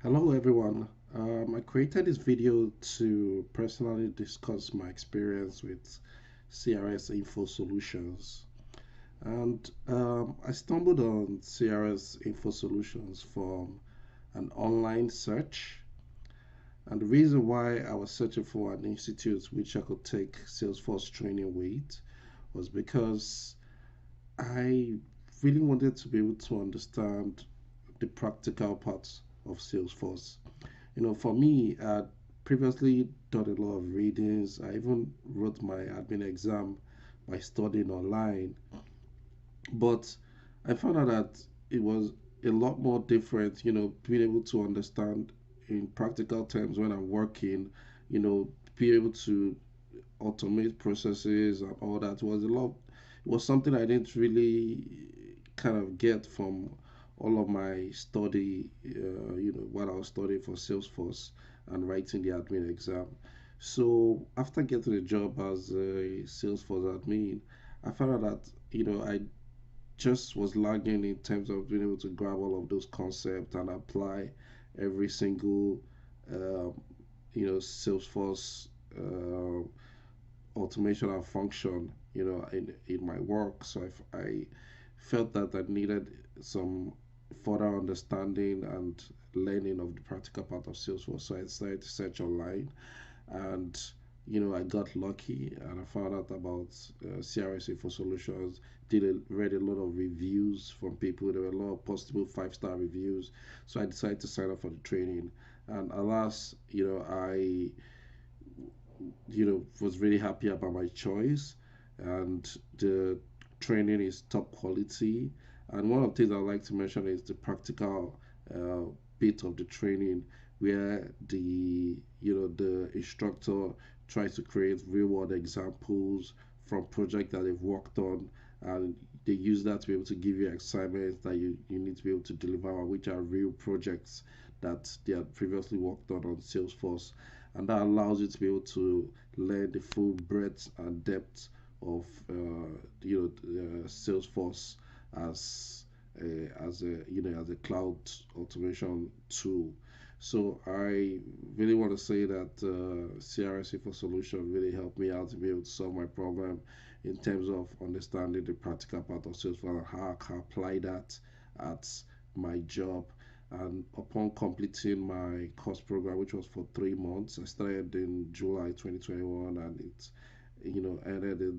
Hello everyone. I created this video to personally discuss my experience with CRS Info Solutions. And I stumbled on CRS Info Solutions from an online search. And the reason why I was searching for an institute which I could take Salesforce training with was because I really wanted to be able to understand the practical parts of Salesforce. For me, I'd previously done a lot of readings. I even wrote my admin exam by studying online. But I found out that it was a lot more different, being able to understand in practical terms when I'm working, be able to automate processes and all that was a lot. It was something I didn't really kind of get from all of my study, while I was studying for Salesforce and writing the admin exam. So after getting a job as a Salesforce admin, I found out that I just was lagging in terms of being able to grab all of those concepts and apply every single Salesforce automation and function, in my work. So I felt that I needed some further understanding and learning of the practical part of Salesforce. So I decided to search online, and I got lucky and I found out about CRS Info Solutions. Read a lot of reviews from people. There were a lot of possible 5-star reviews. So I decided to sign up for the training. And alas, was really happy about my choice, and the training is top quality. And one of the things I like to mention is the practical bit of the training, where the instructor tries to create real world examples from projects that they've worked on, and they use that to be able to give you assignments that you need to be able to deliver on, which are real projects that they had previously worked on Salesforce. And that allows you to be able to learn the full breadth and depth of Salesforce as as a cloud automation tool. So I really want to say that CRS for solution really helped me out to be able to solve my problem in terms of understanding the practical part of Salesforce and how I can apply that at my job. And upon completing my course program, which was for 3 months, I started in July 2021, and it ended in